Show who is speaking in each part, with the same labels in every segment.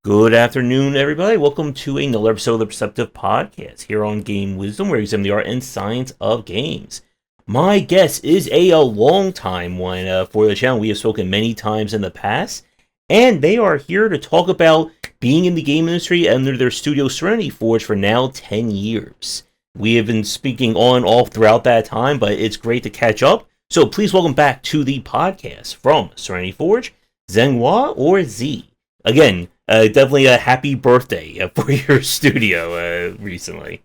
Speaker 1: Good afternoon, everybody. Welcome to another episode of the Perceptive Podcast here on Game Wisdom, where we examine the art and science of games. My guest is a long time one for the channel. We have spoken many times in the past, and they are here to talk about being in the game industry under their studio Serenity Forge for now 10 years. We have been speaking on and off throughout that time, but it's great to catch up. So please welcome back to the podcast from Serenity Forge, Zhenghua or Z. Again, definitely a happy birthday for your studio recently.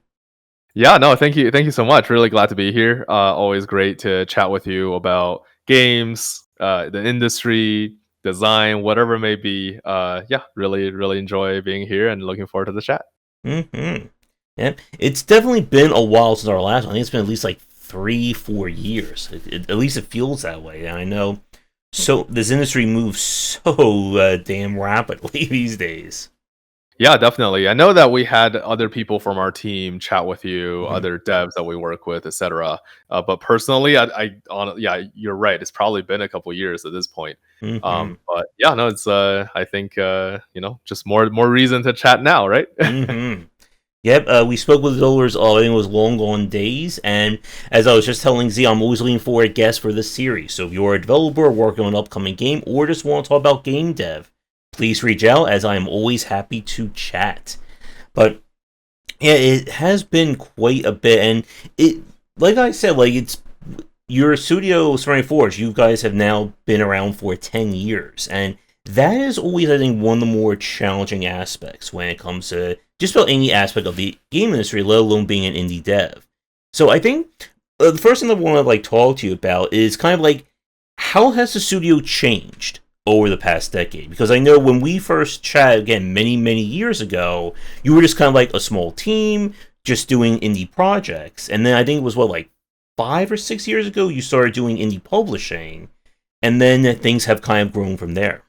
Speaker 2: Yeah, no, thank you so much. Really glad to be here. Always great to chat with you about games, the industry, design, whatever it may be. Yeah, really enjoy being here and looking forward to the chat.
Speaker 1: Mm-hmm. Yeah, it's definitely been a while since our last one. I think it's been at least like 3-4 years. At least it feels that way. And I know so this industry moves so damn rapidly these days.
Speaker 2: Yeah, definitely. I know that we had other people from our team chat with you,
Speaker 1: Mm-hmm.
Speaker 2: other devs that we work with, etc. But personally, yeah, you're right. It's probably been a couple years at this point.
Speaker 1: Mm-hmm.
Speaker 2: But yeah, no, it's I think just more reason to chat now, right?
Speaker 1: Mm-hmm. Yep, we spoke with Zollers, I think it was Long Gone Days, and as I was just telling Z, I'm always looking for a guest for this series. So if you're a developer working on an upcoming game or just want to talk about game dev, please reach out as I am always happy to chat. But yeah, it has been quite a bit, and it, like I said, like it's your studio, Serenity Forge. You guys have now been around for 10 years, and that is always, I think, one of the more challenging aspects when it comes to just about any aspect of the game industry, let alone being an indie dev. So I think the first thing I want to like talk to you about is kind of like how has the studio changed over the past decade? Because I know when we first chatted again many years ago, you were just kind of like a small team just doing indie projects, and then I think it was what like 5 or 6 years ago you started doing indie publishing, and then things have kind of grown from there.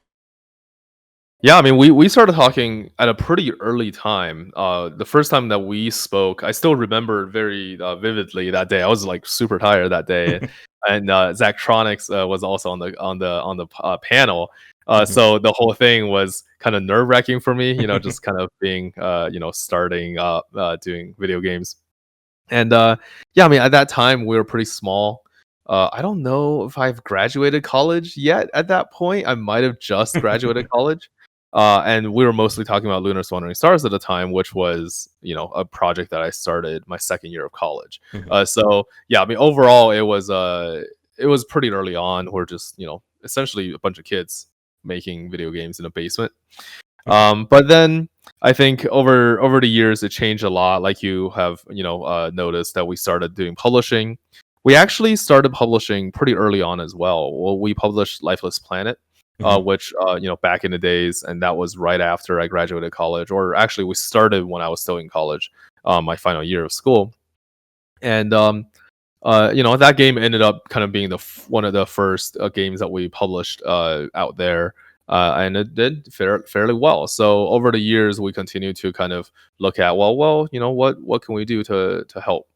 Speaker 2: Yeah, I mean, we started talking at a pretty early time. The first time that we spoke, I still remember very vividly that day. I was like super tired that day, and Zachtronics was also on the panel.
Speaker 1: Mhm.
Speaker 2: So the whole thing was kind of nerve wracking for me. Just kind of being starting doing video games. And yeah, I mean, at that time we were pretty small. I don't know if I've graduated college yet. At that point, I might have just graduated college. And we were mostly talking about Lunar Wandering Stars at the time, which was a project that I started my second year of college.
Speaker 1: Mhm.
Speaker 2: So yeah, I mean, overall it was pretty early on. We're just essentially a bunch of kids making video games in a basement. But then I think over the years it changed a lot. Like you have noticed that we started doing publishing. We actually started publishing pretty early on as well. Well, we published Lifeless Planet,
Speaker 1: Mhm.
Speaker 2: which back in the days, and that was right after I graduated college. Or actually, we started when I was still in college, my final year of school. And that game ended up kind of being one of the first games that we published out there, and it did fairly well. So over the years, we continued to kind of look at what can we do to help.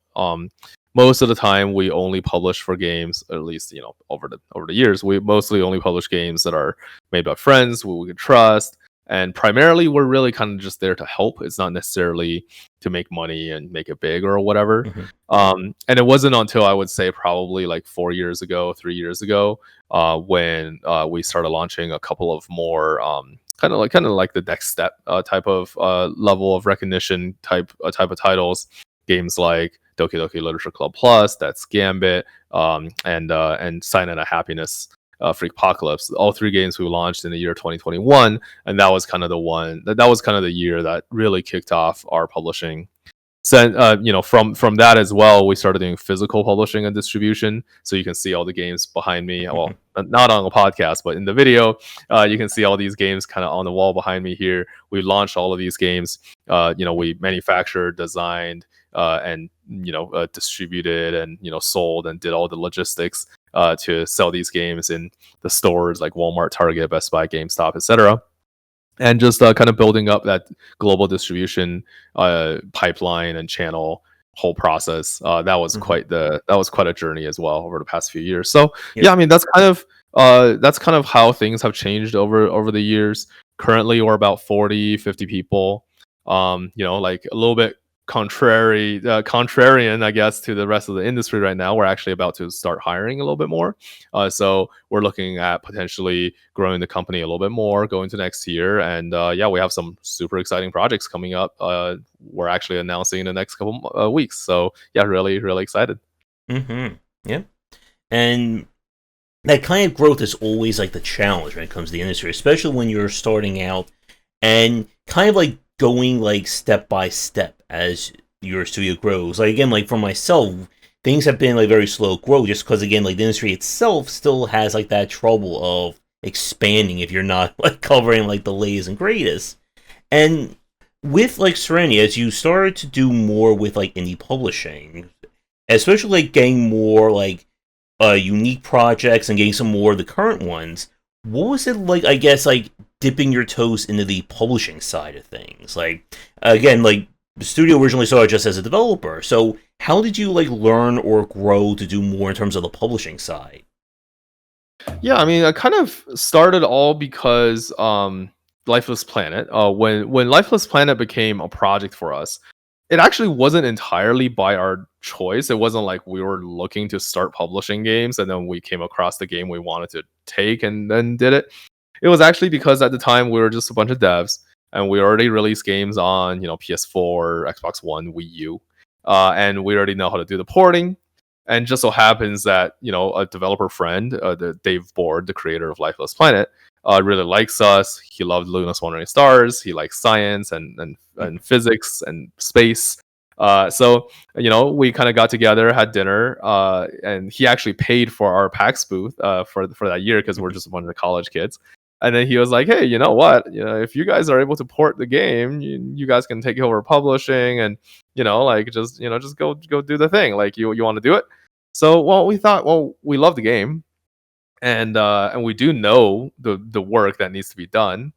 Speaker 2: Most of the time, we only publish for games. At least over the years, we mostly only publish games that are made by friends who we can trust. And primarily, we're really kind of just there to help. It's not necessarily to make money and make it big or whatever.
Speaker 1: Mhm.
Speaker 2: And it wasn't until I would say probably like 4 years ago, 3 years ago, when we started launching a couple of more kind of like the next step type of level of recognition type of titles, games like Doki Doki Literature Club Plus, that's Gambit, and Sign and a Happiness. Freakpocalypse, all three games we launched in the year 2021, and that was kind of that was kind of the year that really kicked off our publishing. So from that as well, we started doing physical publishing and distribution. So you can see all the games behind me. Well, not on the podcast, but in the video, you can see all these games kind of on the wall behind me here. We launched all of these games. We manufactured, designed, and distributed, and sold and did all the logistics to sell these games in the stores like Walmart, Target, Best Buy, GameStop, etc. And just kind of building up that global distribution pipeline and channel whole process.
Speaker 1: Mhm.
Speaker 2: That was quite a journey as well over the past few years. So
Speaker 1: Yep.
Speaker 2: yeah, I mean that's kind of how things have changed over the years. Currently, we're about 40, 50 people. Like a little bit contrarian, I guess, to the rest of the industry right now. We're actually about to start hiring a little bit more. So we're looking at potentially growing the company a little bit more going to next year. And yeah, we have some super exciting projects coming up. We're actually announcing in the next couple weeks. So yeah, really, really excited.
Speaker 1: Mm-hmm. Yeah. And that kind of growth is always like the challenge when it comes to the industry, especially when you're starting out and kind of like going like step by step as your studio grows. Like again, like for myself, things have been like very slow growth just because again, like the industry itself still has like that trouble of expanding if you're not like covering like the latest and greatest. And with like Serenity, as you started to do more with like indie publishing, especially like getting more like unique projects and getting some more of the current ones. What was it like? I guess like dipping your toes into the publishing side of things. Like again, like the studio originally started just as a developer. So how did you like learn or grow to do more in terms of the publishing side?
Speaker 2: Yeah, I mean, I kind of started all because Lifeless Planet. When Lifeless Planet became a project for us, it actually wasn't entirely by our choice. It wasn't like we were looking to start publishing games and then we came across the game we wanted to take and then did it. It was actually because at the time we were just a bunch of devs and we already released games on PS4, Xbox One, Wii U, and we already know how to do the porting. And just so happens that a developer friend, the Dave Board, the creator of Lifeless Planet, really likes us. He loved Luna's Wandering Stars. He likes science and physics and space. So we kind of got together, had dinner, and he actually paid for our PAX booth for that year because we're just a bunch of college kids. And then he was like, "Hey, you know what? If you guys are able to port the game, you guys can take over publishing, and like just go do the thing. Like you want to do it." So well, we thought, well, we love the game, and we do know the work that needs to be done.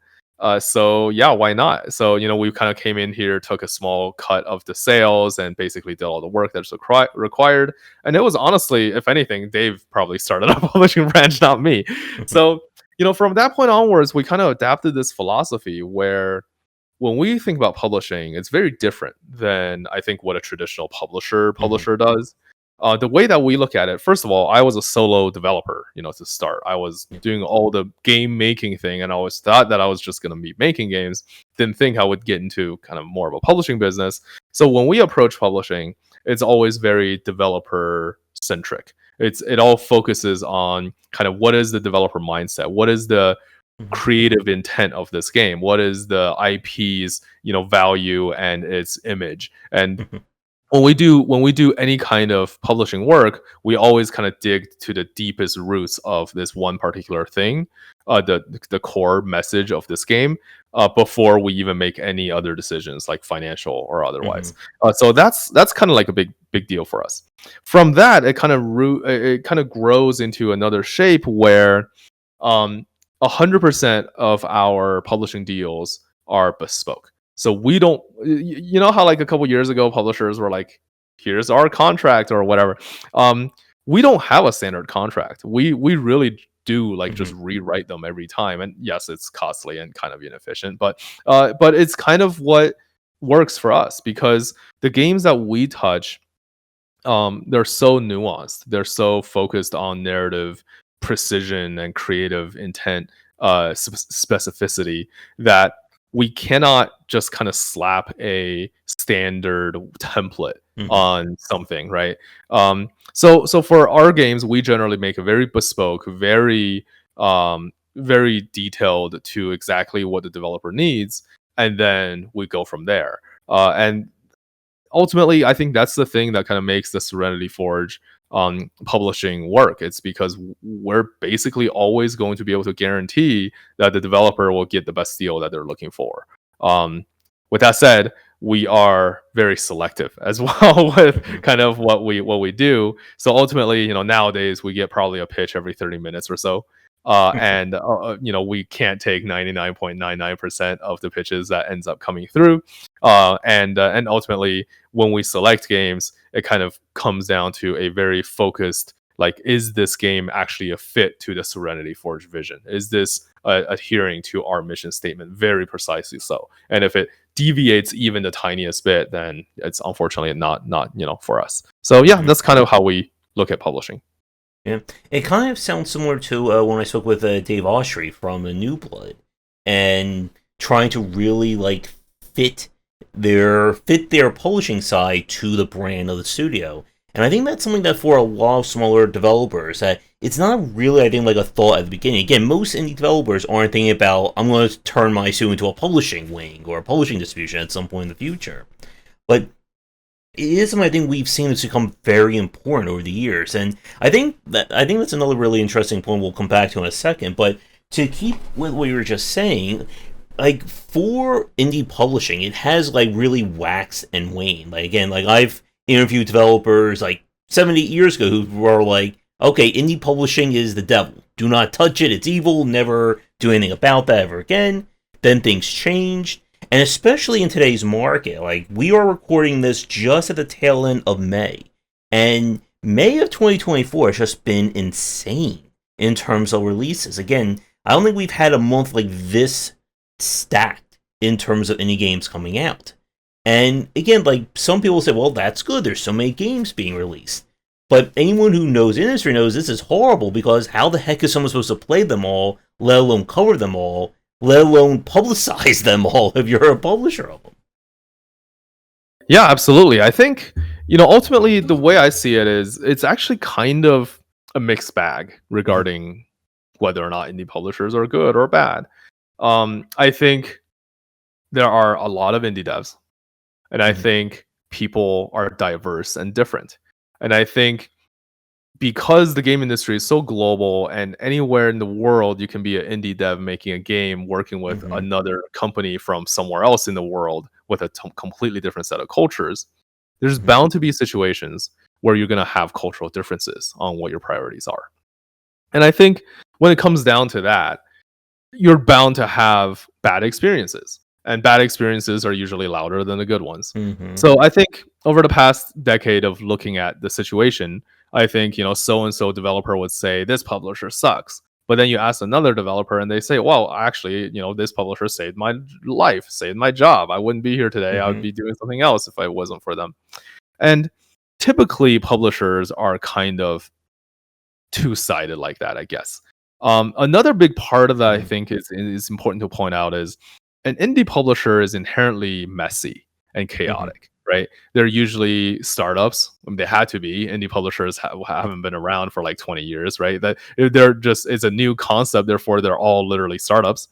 Speaker 2: So yeah, why not? So we kind of came in here, took a small cut of the sales, and basically did all the work that's required. And it was honestly, if anything, Dave probably started a publishing branch, not me. So from that point onwards, we kind of adapted this philosophy where when we think about publishing, it's very different than I think what a traditional
Speaker 1: Mm-hmm.
Speaker 2: publisher does. The way that we look at it, first of all, I was a solo developer, to start. I was
Speaker 1: Yeah.
Speaker 2: doing all the game making thing, and I always thought that I was just going to be making games. Didn't think I would get into kind of more of a publishing business. So when we approach publishing, it's always very developer centric. It all focuses on kind of what is the developer mindset, what is the
Speaker 1: Mm-hmm.
Speaker 2: creative intent of this game, what is the IP's value and its image. And
Speaker 1: Mm-hmm.
Speaker 2: when we do any kind of publishing work, we always kind of dig to the deepest roots of this one particular thing, the core message of this game, before we even make any other decisions like financial or
Speaker 1: Mm-hmm.
Speaker 2: otherwise. So that's kind of like a big deal for us. From that, it kind of grows into another shape where um 100% of our publishing deals are bespoke. So we don't, you know how like a couple years ago publishers were like, "Here's our contract" or whatever. Um, we don't have a standard contract. We really do like just
Speaker 1: Mm-hmm.
Speaker 2: rewrite them every time, and yes, it's costly and kind of inefficient, but it's kind of what works for us because the games that we touch, they're so nuanced, they're so focused on narrative precision and creative intent, specificity, that we cannot just kind of slap a standard template
Speaker 1: Mm-hmm.
Speaker 2: on something, right? So for our games, we generally make a very bespoke, very detailed to exactly what the developer needs, and then we go from there. And ultimately, I think that's the thing that kind of makes the Serenity Forge publishing work. It's because we're basically always going to be able to guarantee that the developer will get the best deal that they're looking for. Um, with that said, we are very selective as well with
Speaker 1: Mm-hmm.
Speaker 2: kind of what we do. So ultimately, nowadays we get probably a pitch every 30 minutes or so. And we can't take 99.99% of the pitches that ends up coming through. And ultimately, when we select games, it kind of comes down to a very focused Like, is this game actually a fit to the Serenity Forge vision? Is this adhering to our mission statement very precisely so? And if it deviates even the tiniest bit, then it's unfortunately not for us. So yeah,
Speaker 1: Mhm.
Speaker 2: that's kind of how we look at publishing.
Speaker 1: Yeah, it kind of sounds similar to when I spoke with Dave Oshry from New Blood, and trying to really like fit their publishing side to the brand of the studio. And I think that's something that for a lot of smaller developers, that it's not really, I think, like a thought at the beginning. Again, most indie developers aren't thinking about, I'm going to turn my studio into a publishing wing or a publishing distribution at some point in the future. But it is something I think we've seen this become very important over the years, and I think that's another really interesting point we'll come back to in a second. But to keep with what you were just saying, like for indie publishing, it has like really waxed and waned. Like again, like I've interviewed developers like 7 8 years ago who were like, "Okay, indie publishing is the devil. Do not touch it. It's evil. Never do anything about that ever again." Then things changed, and especially in today's market, like we are recording this just at the tail end of May. And May of 2024 has just been insane in terms of releases. Again, I don't think we've had a month like this stacked in terms of indie games coming out. And again, like some people say, well, that's good. There's so many games being released. But anyone who knows industry knows this is horrible, because how the heck is someone supposed to play them all, let alone cover them all, let alone publicize them all if you're a publisher of them?
Speaker 2: Yeah, absolutely. I think, ultimately the way I see it is it's actually kind of a mixed bag
Speaker 1: Mhm,
Speaker 2: regarding whether or not indie publishers are good or bad. I think there are a lot of indie devs, and I
Speaker 1: mhm,
Speaker 2: think people are diverse and different. And I think because the game industry is so global and anywhere in the world you can be an indie dev making a game working with
Speaker 1: mhm,
Speaker 2: another company from somewhere else in the world with a completely different set of cultures, there's
Speaker 1: mhm,
Speaker 2: bound to be situations where you're going to have cultural differences on what your priorities are. And I think when it comes down to that, you're bound to have bad experiences, and bad experiences are usually louder than the good ones.
Speaker 1: mhm,
Speaker 2: So I think over the past decade of looking at the situation, I think, so and so developer would say this publisher sucks. But then you ask another developer and they say, well, actually, this publisher saved my life, saved my job. I wouldn't be here today. I would
Speaker 1: mhm,
Speaker 2: be doing something else if it wasn't for them. And typically publishers are kind of two-sided like that, I guess. Another big part of that I
Speaker 1: mhm,
Speaker 2: think is important to point out is an indie publisher is inherently messy and
Speaker 1: mhm,
Speaker 2: chaotic, right? They're usually startups. I mean, they had to be. Indie publishers haven't been around for like 20 years, right? That they're just it's a new concept, therefore they're all literally startups.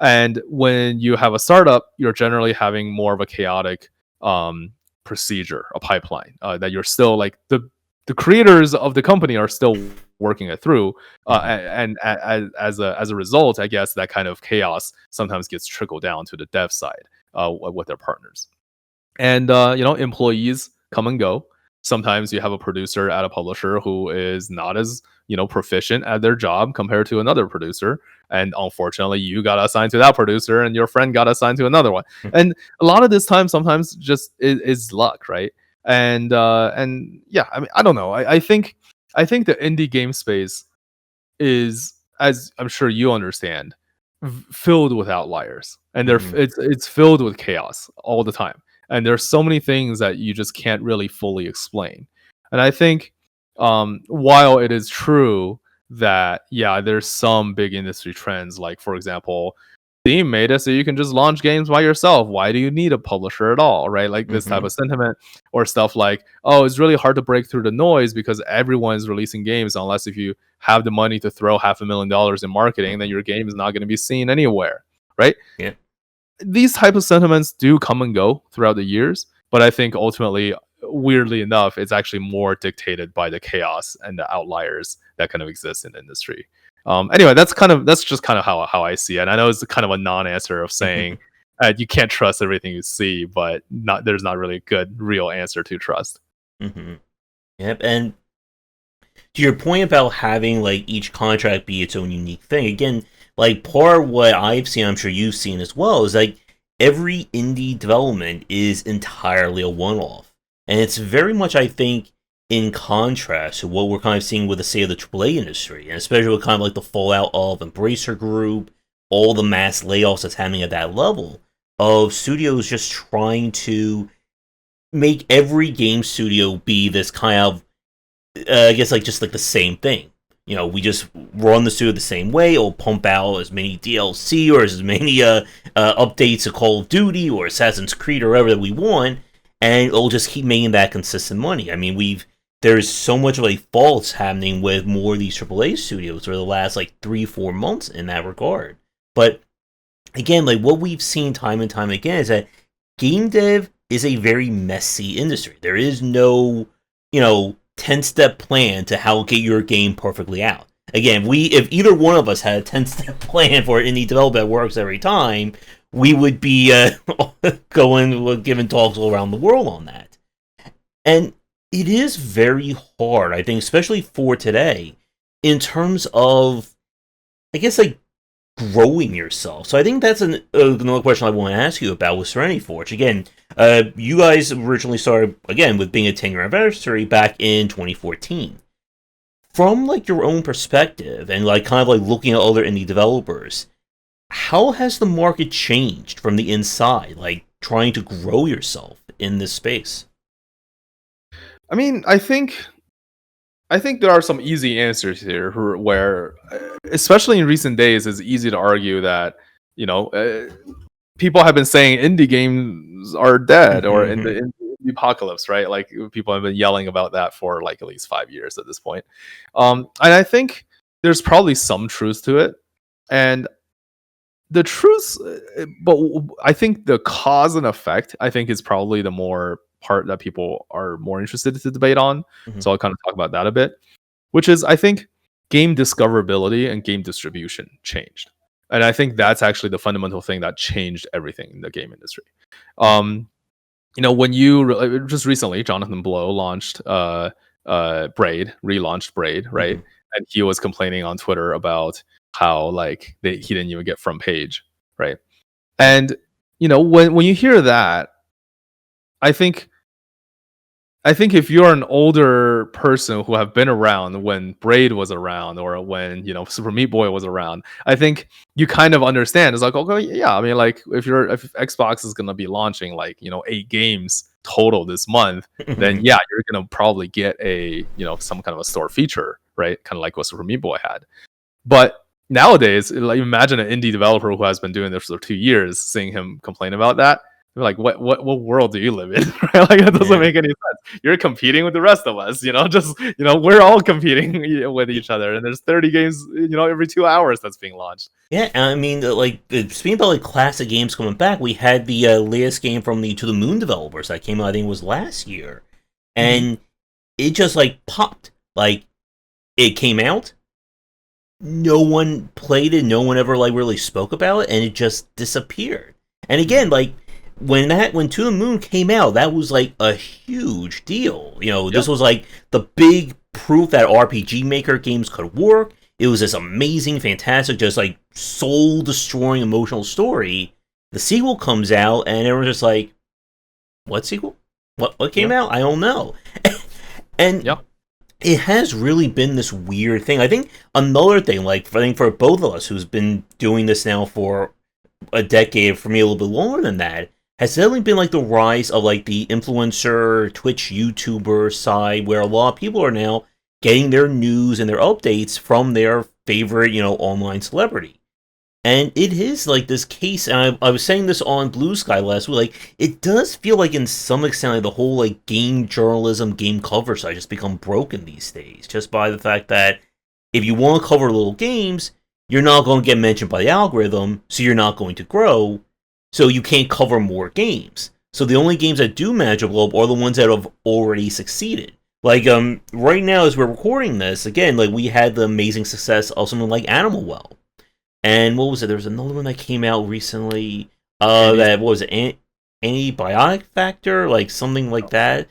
Speaker 2: And when you have a startup, you're generally having more of a chaotic um, procedure, a pipeline that you're still like the creators of the company are still working it through,
Speaker 1: mhm,
Speaker 2: as a result, I guess that kind of chaos sometimes gets trickled down to the dev side with their partners. And employees come and go. Sometimes you have a producer at a publisher who is not as proficient at their job compared to another producer, and unfortunately you got assigned to that producer and your friend got assigned to another one.
Speaker 1: mhm,
Speaker 2: And a lot of this time sometimes just is luck, right? And yeah, I mean, I don't know, I think the indie game space is, as I'm sure you understand, filled with outliers, and
Speaker 1: mhm,
Speaker 2: it's filled with chaos all the time. And there's so many things that you just can't really fully explain. And I think, while it is true that yeah, there's some big industry trends, like for example, Steam made it so you can just launch games by yourself. Why do you need a publisher at all, right? Like this type
Speaker 1: mhm,
Speaker 2: of sentiment, or stuff like, oh, it's really hard to break through the noise because everyone's releasing games. Unless if you have the money to throw $500,000 in marketing, then
Speaker 1: mhm.
Speaker 2: your game is not going to be seen anywhere, right?
Speaker 1: Yeah.
Speaker 2: These type of sentiments do come and go throughout the years, but I think ultimately, weirdly enough, it's actually more dictated by the chaos and the outliers that kind of exist in the industry. Anyway, that's just kind of how I see it. And I know it's kind of a non-answer of saying you can't trust everything you see, but there's not really a good real answer to trust.
Speaker 1: Mhm. Yep. And to your point about having like each contract be its own unique thing, again, like part of what I've seen, I'm sure you've seen as well, is like every indie development is entirely a one-off, and it's very much, I think, in contrast to what we're kind of seeing with the state of the AAA industry, and especially with kind of like the fallout of Embracer Group, all the mass layoffs that's happening at that level, of studios just trying to make every game studio be this kind of, I guess, like just like the same thing. We just run the studio the same way, or pump out as many DLC or as many updates to Call of Duty or Assassin's Creed or whatever that we want, and it'll just keep making that consistent money. I mean, there's so much of a faults happening with more of these AAA studios for the last like 3-4 months in that regard. But again, like what we've seen time and time again is that game dev is a very messy industry. There is no, 10-step plan to how to get your game perfectly out. Again, if either one of us had a 10-step plan for indie development that works every time, we would be giving talks all around the world on that. And it is very hard, I think, especially for today, in terms of, I guess, like, growing yourself. So I think that's another question I want to ask you about with Serenity Forge. Again, you guys originally started, again, with being a 10-year anniversary back in 2014. From, like, your own perspective, and, like, kind of, like, looking at other indie developers, how has the market changed from the inside, like, trying to grow yourself in this space?
Speaker 2: I mean, I think there are some easy answers here where, especially in recent days, it's easy to argue that, people have been saying indie games are dead or in the apocalypse, right? Like people have been yelling about that for like at least 5 years at this point. And I think there's probably some truth to it. And the truth, but I think the cause and effect, I think is probably the more part that people are more interested to debate on. So I'll kind of talk about that a bit, which is I think game discoverability and game distribution changed. And I think that's actually the fundamental thing that changed everything in the game industry. When you just recently, Jonathan Blow launched relaunched Braid, right? And he was complaining on Twitter about how like he didn't even get front page, right? And when you hear that, I think if you're an older person who have been around when Braid was around or when Super Meat Boy was around, I think you kind of understand. It's like, okay, yeah, I mean, like if Xbox is gonna be launching like 8 games total this month, then yeah, you're gonna probably get a some kind of a store feature, right? Kind of like what Super Meat Boy had. But nowadays, like imagine an indie developer who has been doing this for 2 years, seeing him complain about that. Like what world do you live in? Right? Like it doesn't make any sense. You're competing with the rest of us, just we're all competing with each other, and there's 30 games every 2 hours that's being launched.
Speaker 1: Yeah, I mean, like speaking about like classic games coming back, we had the latest game from the To the Moon developers that came out, I think it was last year, and it just like popped. Like it came out, no one played it, no one ever like really spoke about it, and it just disappeared. And again, like when To the Moon came out, that was like a huge deal. This was like the big proof that RPG Maker games could work. It was this amazing, fantastic, just like soul destroying emotional story. The sequel comes out, and everyone's just like, "What sequel? What came out? I don't know." And it has really been this weird thing. I think another thing, like I think for both of us who's been doing this now for a decade, for me a little bit longer than that, has definitely been like the rise of like the influencer, Twitch, YouTuber side, where a lot of people are now getting their news and their updates from their favorite, online celebrity. And it is like this case, and I was saying this on Blue Sky last week, like it does feel like in some extent like the whole like game journalism, game cover side just become broken these days, just by the fact that if you want to cover little games, you're not going to get mentioned by the algorithm, so you're not going to grow. So you can't cover more games. So the only games that do manage a globe are the ones that have already succeeded. Like right now, as we're recording this, again, like we had the amazing success of something like Animal Well, and what was it? There was another one that came out recently. That what was it? Antibiotic Factor, like something like that.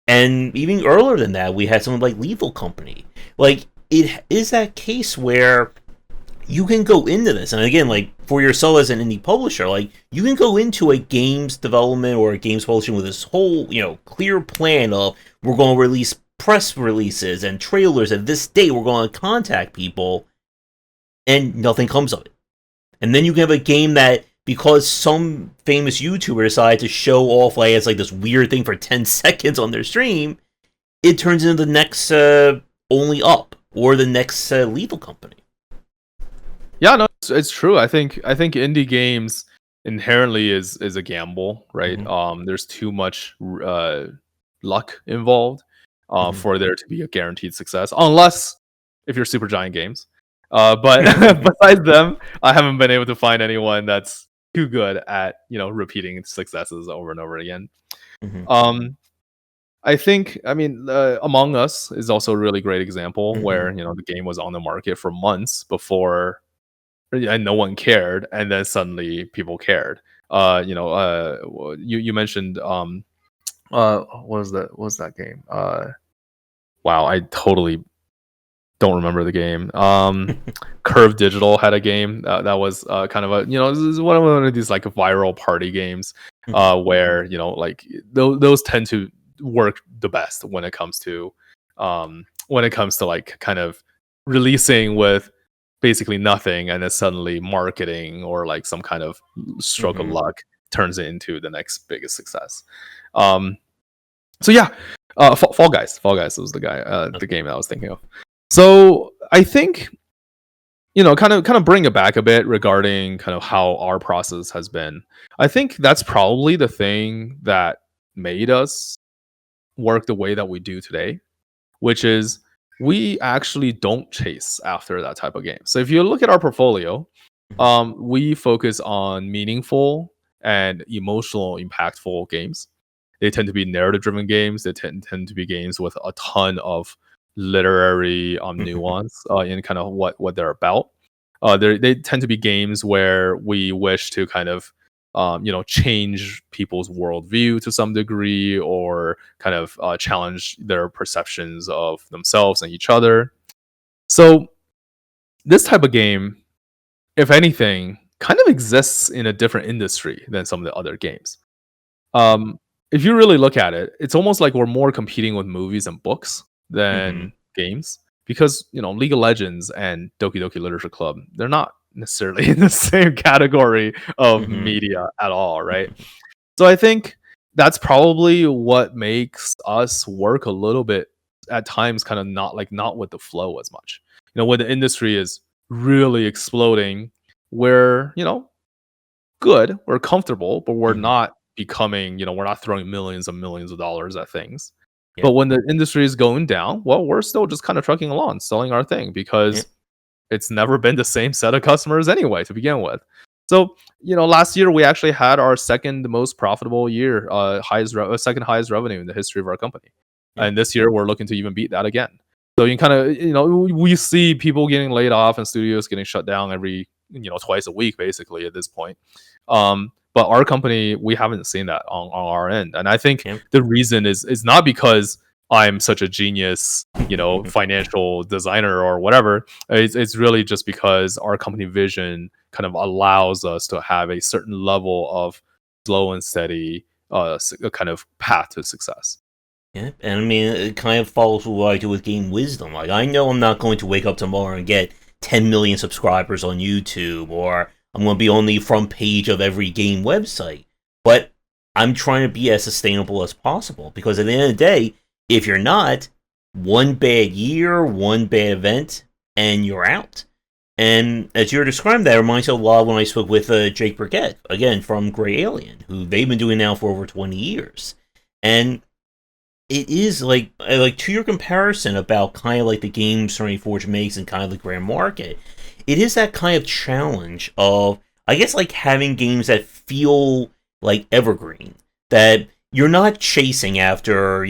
Speaker 1: And even earlier than that, we had something like Lethal Company. Like it is that case where you can go into this, and again, like for yourself as an indie publisher, like you can go into a games development or a games publishing with this whole, clear plan of we're going to release press releases and trailers at this date. We're going to contact people, and nothing comes of it. And then you can have a game that, because some famous YouTuber decided to show off like as like this weird thing for 10 seconds on their stream, it turns into the next Only Up or the next Lethal Company.
Speaker 2: Yeah, no, it's true. I think indie games inherently is a gamble, right? There's too much luck involved for there to be a guaranteed success, unless if you're Supergiant Games. But besides them, I haven't been able to find anyone that's too good at repeating successes over and over again. I think, Among Us is also a really great example where the game was on the market for months before, and no one cared, and then suddenly people cared. You mentioned what was that game? Wow, I totally don't remember the game. Curve Digital had a game that was kind of a this is one of these like viral party games where like those tend to work the best when it comes to like kind of releasing with basically nothing, and then suddenly marketing or like some kind of stroke of luck turns it into the next biggest success. So yeah, Fall Guys was the game that I was thinking of. So I think kind of bring it back a bit regarding kind of how our process has been. I think that's probably the thing that made us work the way that we do today, which is we actually don't chase after that type of game. So if you look at our portfolio, we focus on meaningful and emotional, impactful games. They tend to be narrative-driven games. They tend to be games with a ton of literary nuance in kind of what they're about. They tend to be games where we wish to kind of change people's worldview to some degree, or kind of challenge their perceptions of themselves and each other. So this type of game, if anything, kind of exists in a different industry than some of the other games. If you really look at it, it's almost like we're more competing with movies and books than games, because League of Legends and Doki Doki Literature Club, they're not necessarily in the same category of media at all, right? So I think that's probably what makes us work a little bit at times kind of not with the flow as much. When the industry is really exploding, we're good, we're comfortable, but we're not becoming, we're not throwing millions and millions of dollars at things. But when the industry is going down, well, we're still just kind of trucking along, selling our thing, because it's never been the same set of customers anyway to begin with. So, last year we actually had our second most profitable year, second highest revenue in the history of our company. And this year we're looking to even beat that again. So you kind of, we see people getting laid off and studios getting shut down every, twice a week, basically, at this point. But our company, we haven't seen that on our end. And I think the reason is not because I'm such a genius, financial designer or whatever. It's really just because our company vision kind of allows us to have a certain level of slow and steady kind of path to success.
Speaker 1: Yeah, and I mean, it kind of follows what I do with Game Wisdom. Like, I know I'm not going to wake up tomorrow and get 10 million subscribers on YouTube, or I'm going to be on the front page of every game website. But I'm trying to be as sustainable as possible, because at the end of the day, if you're not, one bad year, one bad event, and you're out. And as you're describing that, it reminds me a lot when I spoke with Jake Burkett, again, from Grey Alien, who they've been doing now for over 20 years. And it is like to your comparison about kind of like the games Serenity Forge makes and kind of the grand market, it is that kind of challenge of, I guess, like having games that feel like evergreen, that you're not chasing after,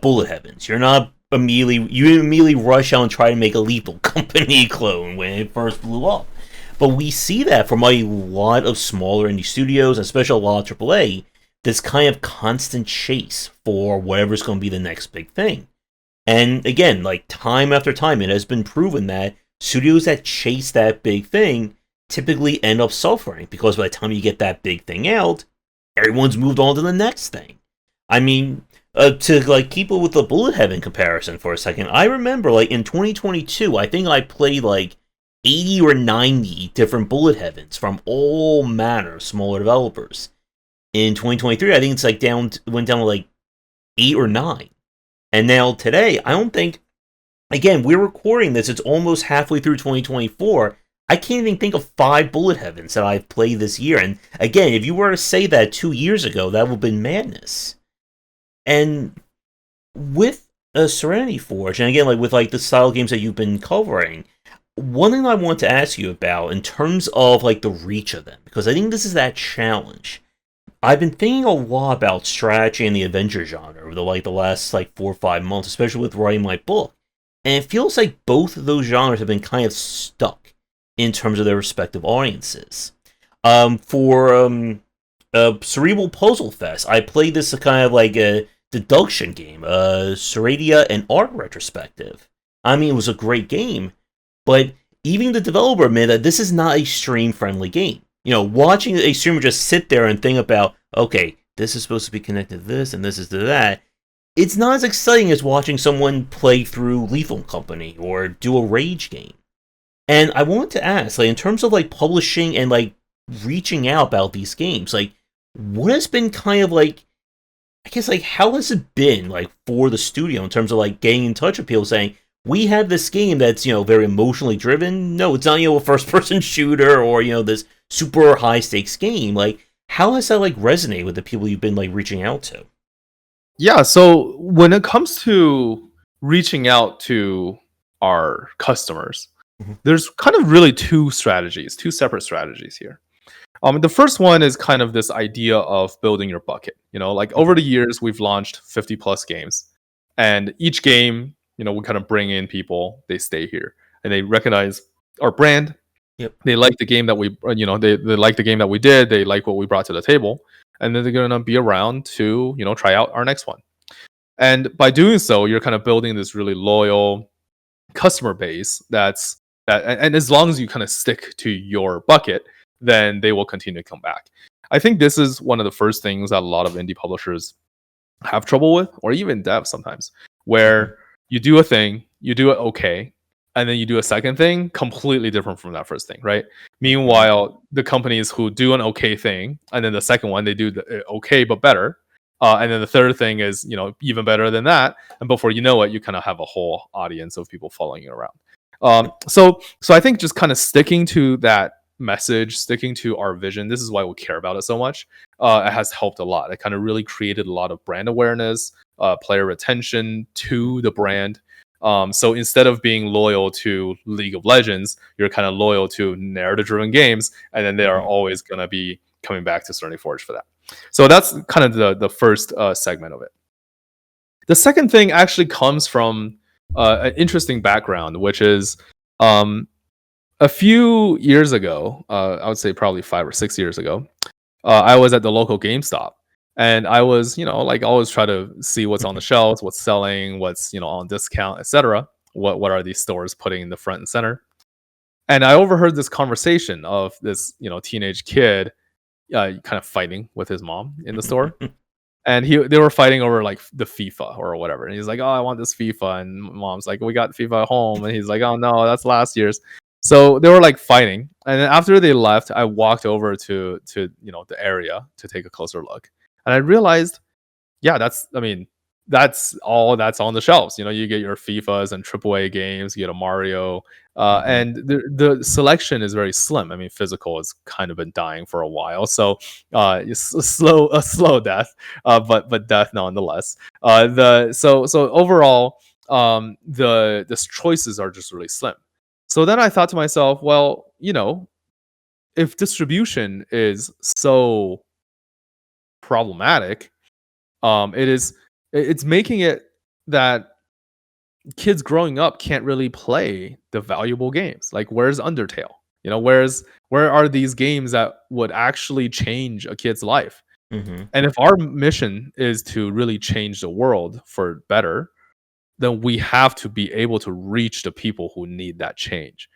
Speaker 1: Bullet Heavens. You immediately rush out and try to make a Lethal Company clone when it first blew up. But we see that from a lot of smaller indie studios, especially a lot of AAA, this kind of constant chase for whatever's going to be the next big thing. And again, like time after time, it has been proven that studios that chase that big thing typically end up suffering, because by the time you get that big thing out, everyone's moved on to the next thing. I mean, To like keep it with the bullet heaven comparison for a second, I remember like in 2022, I think I played like 80 or 90 different bullet heavens from all manner of smaller developers. In 2023, I think it's like went down to like 8 or 9, and now today, I don't think. Again, we're recording this; it's almost halfway through 2024. I can't even think of 5 bullet heavens that I've played this year. And again, if you were to say that 2 years ago, that would have been madness. And with Serenity Forge, and again, like with like the style games that you've been covering, one thing I want to ask you about in terms of like the reach of them, because I think this is that challenge. I've been thinking a lot about strategy and the adventure genre over the last like 4 or 5 months, especially with writing my book, and it feels like both of those genres have been kind of stuck in terms of their respective audiences. For Cerebral Puzzle Fest, I played this kind of like a deduction game, Seradia and Art Retrospective. I mean, it was a great game, but even the developer admitted that this is not a stream-friendly game. You know, watching a streamer just sit there and think about, okay, this is supposed to be connected to this, and this is to that, it's not as exciting as watching someone play through Lethal Company or do a Rage game. And I wanted to ask, like, in terms of like publishing and like reaching out about these games, like, what has been kind of like, I guess, like, how has it been like for the studio in terms of like getting in touch with people saying, we have this game that's, very emotionally driven. No, it's not, a first person shooter or, this super high stakes game. Like, how has that like resonate with the people you've been like reaching out to?
Speaker 2: Yeah, so when it comes to reaching out to our customers,
Speaker 1: Mhm.
Speaker 2: there's kind of really two separate strategies here. The first one is kind of this idea of building your bucket. Like over the years, we've launched 50 plus games, and each game, we kind of bring in people, they stay here, and they recognize our brand.
Speaker 1: Yep.
Speaker 2: They like the game that they like the game that we did. They like what we brought to the table, and then they're gonna be around to try out our next one. And by doing so, you're kind of building this really loyal customer base and as long as you kind of stick to your bucket, then they will continue to come back. I think this is one of the first things that a lot of indie publishers have trouble with, or even devs sometimes, where you do a thing, you do it okay, and then you do a second thing completely different from that first thing, right? Meanwhile, the companies who do an okay thing, and then the second one they do the okay but better, and then the third thing is even better than that, and before you know it, you kind of have a whole audience of people following you around. So I think just kind of sticking to that message, sticking to our vision. This is why we care about it so much. It has helped a lot. It kind of really created a lot of brand awareness, player retention to the brand. So instead of being loyal to League of Legends, you're kind of loyal to narrative-driven games, and then they are always going to be coming back to Serenity Forge for that. So that's kind of the first segment of it. The second thing actually comes from an interesting background, which is a few years ago, I would say probably 5 or 6 years ago, I was at the local GameStop, and I was, like always try to see what's on the shelves, what's selling, what's on discount, etc. What are these stores putting in the front and center? And I overheard this conversation of this, teenage kid, kind of fighting with his mom in the store, and they were fighting over like the FIFA or whatever. And he's like, "Oh, I want this FIFA," and mom's like, "We got FIFA at home," and he's like, "Oh no, that's last year's." So they were like fighting, and then after they left, I walked over to the area to take a closer look, and I realized, yeah, that's all that's on the shelves. You get your FIFAs and AAA games, you get a Mario, and the selection is very slim. I mean, physical has kind of been dying for a while, so it's a slow death, but death nonetheless. So overall, the choices are just really slim. So then I thought to myself, well, if distribution is so problematic, it's making it that kids growing up can't really play the valuable games. Like, where's Undertale? Where are these games that would actually change a kid's life?
Speaker 1: Mm-hmm.
Speaker 2: And if our mission is to really change the world for better, then we have to be able to reach the people who need that change.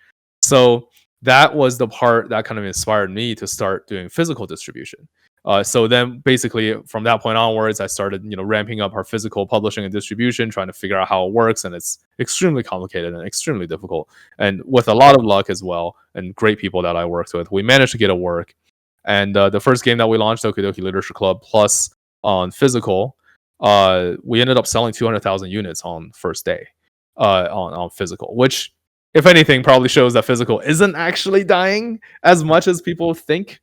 Speaker 2: So that was the part that kind of inspired me to start doing physical distribution. So then basically from that point onwards, I started, ramping up our physical publishing and distribution, trying to figure out how it works. And it's extremely complicated and extremely difficult. And with a lot of luck as well, and great people that I worked with, we managed to get it work. And the first game that we launched, Doki Doki Literature Club Plus on physical, we ended up selling 200,000 units on first day on physical, which, if anything, probably shows that physical isn't actually dying as much as people think.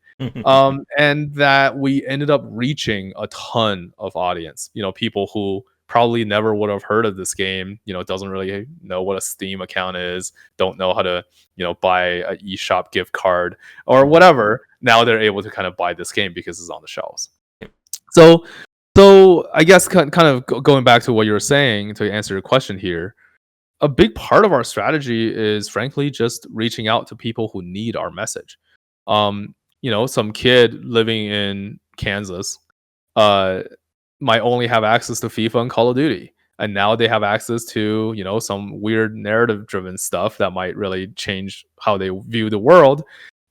Speaker 2: And that we ended up reaching a ton of audience, people who probably never would have heard of this game, doesn't really know what a Steam account is, don't know how to, buy a eShop gift card or whatever. Now they're able to kind of buy this game because it's on the shelves. So I guess kind of going back to what you were saying to answer your question here, a big part of our strategy is frankly just reaching out to people who need our message. Some kid living in Kansas might only have access to FIFA and Call of Duty, and now they have access to some weird narrative driven stuff that might really change how they view the world.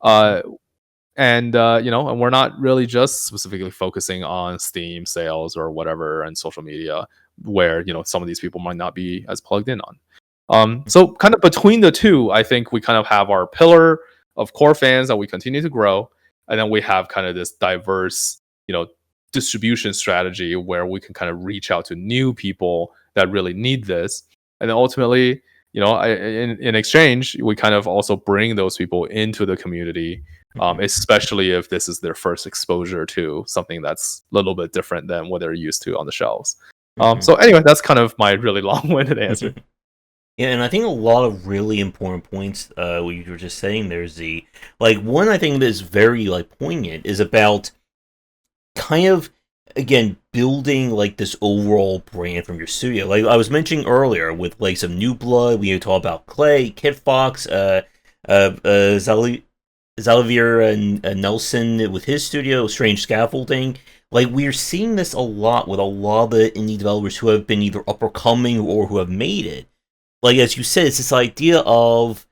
Speaker 2: And we're not really just specifically focusing on Steam sales or whatever and social media, where some of these people might not be as plugged in on. So kind of between the two, I think we kind of have our pillar of core fans that we continue to grow, and then we have kind of this diverse, distribution strategy where we can kind of reach out to new people that really need this, and then ultimately, in exchange, we kind of also bring those people into the community, especially if this is their first exposure to something that's a little bit different than what they're used to on the shelves. So anyway, that's kind of my really long-winded answer.
Speaker 1: Yeah, and I think a lot of really important points what you were just saying there, Z. Like, one I think that is very, like, poignant is about kind of, again, building, like, this overall brand from your studio. Like, I was mentioning earlier with, like, some New Blood, we talk about Clay, Kit Fox, Xavier and Nelson with his studio, Strange Scaffolding. Like, we're seeing this a lot with a lot of the indie developers who have been either up or coming or who have made it. Like, as you said, it's this idea of